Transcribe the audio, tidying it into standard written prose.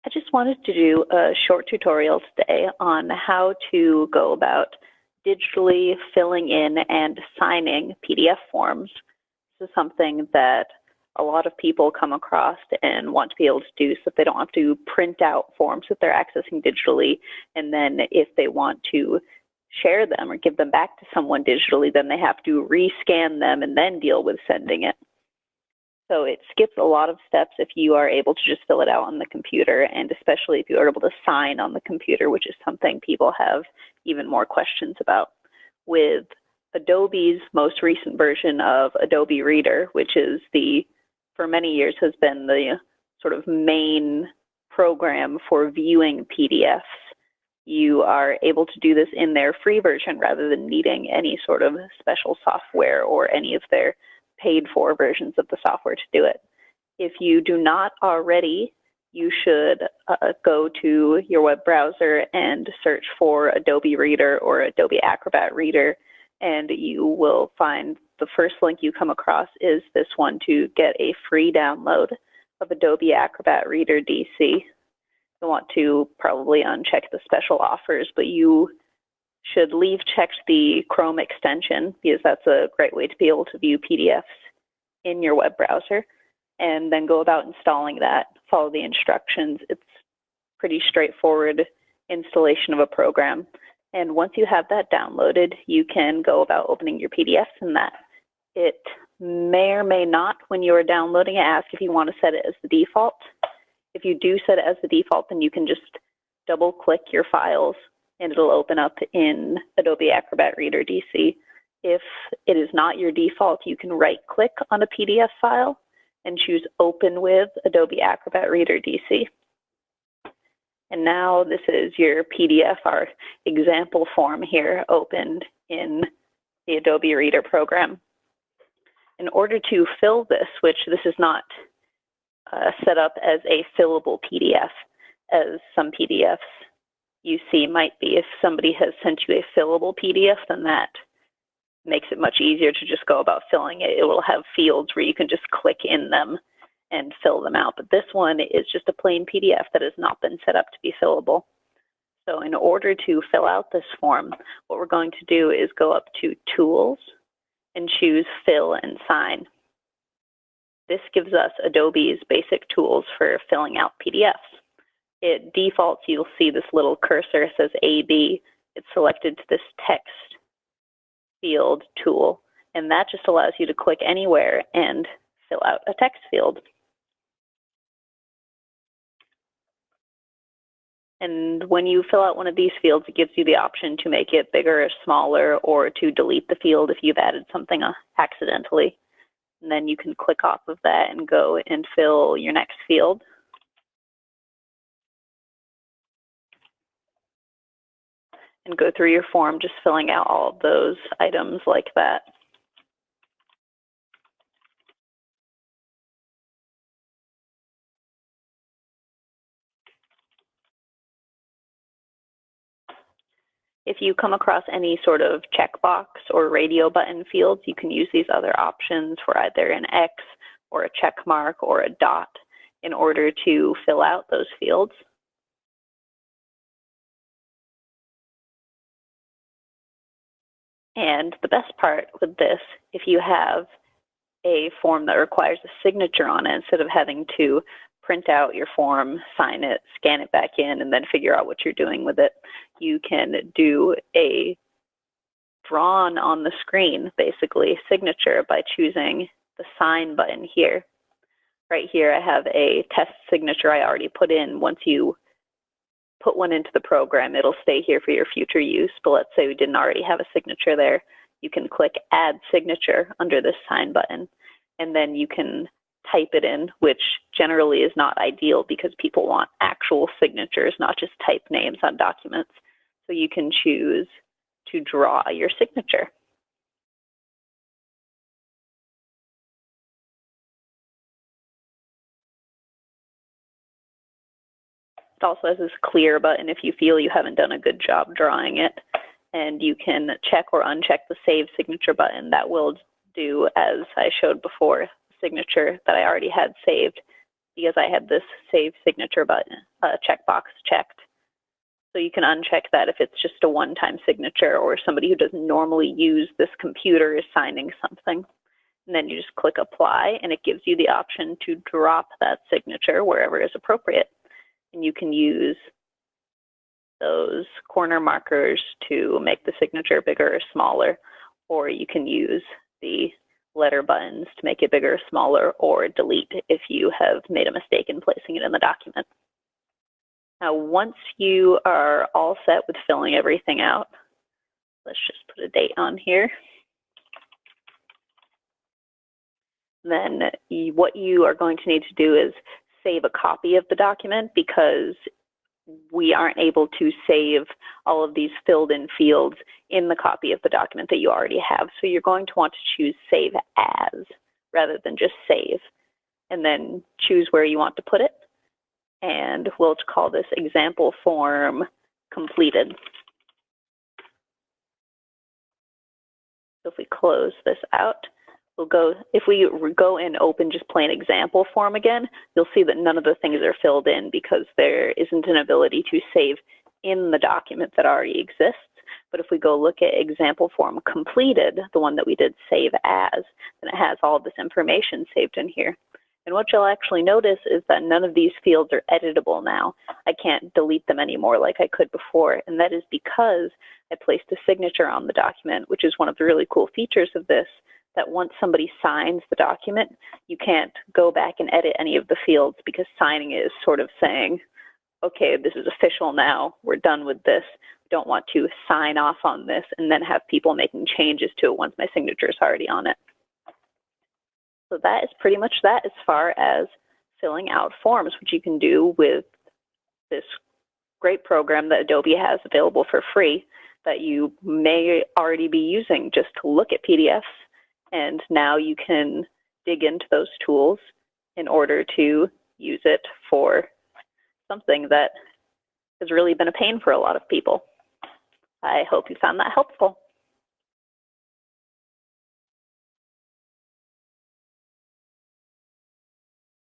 I just wanted to do a short tutorial today on how to go about digitally filling in and signing PDF forms. This is something that a lot of people come across and want to be able to do so that they don't have to print out forms that they're accessing digitally, and then if they want to share them or give them back to someone digitally, then they have to rescan them and then deal with sending it. So it skips a lot of steps if you are able to just fill it out on the computer, and especially if you are able to sign on the computer, which is something people have even more questions about. With Adobe's most recent version of Adobe Reader, which is for many years has been the sort of main program for viewing PDFs, you are able to do this in their free version rather than needing any sort of special software or any of their paid-for versions of the software to do it. If you do not already, you should go to your web browser and search for Adobe Reader or Adobe Acrobat Reader, and you will find the first link you come across is this one to get a free download of Adobe Acrobat Reader DC. You want to probably uncheck the special offers, but you should leave checked the Chrome extension, because that's a great way to be able to view PDFs in your web browser, and then go about installing that. Follow the instructions. It's pretty straightforward installation of a program. And once you have that downloaded, you can go about opening your PDFs in that. It may or may not, when you are downloading it, ask if you want to set it as the default. If you do set it as the default, then you can just double click your files and it'll open up in Adobe Acrobat Reader DC. If it is not your default, you can right-click on a PDF file and choose Open with Adobe Acrobat Reader DC. And now this is your PDF, our example form here, opened in the Adobe Reader program. In order to fill this, which this is not set up as a fillable PDF, as some PDFs you see might be. If somebody has sent you a fillable PDF, then that makes it much easier to just go about filling it. It will have fields where you can just click in them and fill them out. But this one is just a plain PDF that has not been set up to be fillable. So in order to fill out this form, what we're going to do is go up to Tools and choose Fill and Sign. This gives us Adobe's basic tools for filling out PDFs. It defaults, you'll see this little cursor, it says AB. It's selected to this text field tool, and that just allows you to click anywhere and fill out a text field. And when you fill out one of these fields, it gives you the option to make it bigger or smaller, or to delete the field if you've added something accidentally. And then you can click off of that and go and fill your next field. And go through your form, just filling out all of those items like that. If you come across any sort of checkbox or radio button fields, you can use these other options for either an X or a check mark or a dot in order to fill out those fields. And the best part with this, if you have a form that requires a signature on it, instead of having to print out your form, sign it, scan it back in, and then figure out what you're doing with it, you can do a drawn on the screen, basically, signature by choosing the sign button here. Right here I have a test signature I already put in. Once you put one into the program, it'll stay here for your future use. But let's say we didn't already have a signature there. You can click Add Signature under this sign button, and then you can type it in, which generally is not ideal because people want actual signatures, not just type names on documents. So you can choose to draw your signature. It also has this clear button if you feel you haven't done a good job drawing it, and you can check or uncheck the Save Signature button. That will do, as I showed before, the signature that I already had saved because I had this Save Signature button checkbox checked. So you can uncheck that if it's just a one-time signature or somebody who doesn't normally use this computer is signing something. And then you just click Apply, and it gives you the option to drop that signature wherever is appropriate. And you can use those corner markers to make the signature bigger or smaller, or you can use the letter buttons to make it bigger or smaller, or delete if you have made a mistake in placing it in the document. Now, once you are all set with filling everything out, let's just put a date on here. Then what you are going to need to do is save a copy of the document, because we aren't able to save all of these filled in fields in the copy of the document that you already have. So you're going to want to choose Save As rather than just Save, and then choose where you want to put it. And we'll call this example form completed. So if we close this out, if we go and open just plain example form again, you'll see that none of the things are filled in because there isn't an ability to save in the document that already exists. But if we go look at example form completed, the one that we did Save As, then it has all this information saved in here. And what you'll actually notice is that none of these fields are editable now. I can't delete them anymore like I could before, and that is because I placed a signature on the document, which is one of the really cool features of this, that once somebody signs the document, you can't go back and edit any of the fields, because signing is sort of saying, okay, this is official now, we're done with this. We don't want to sign off on this and then have people making changes to it once my signature is already on it. So that is pretty much that as far as filling out forms, which you can do with this great program that Adobe has available for free that you may already be using just to look at PDFs. And now you can dig into those tools in order to use it for something that has really been a pain for a lot of people. I hope you found that helpful.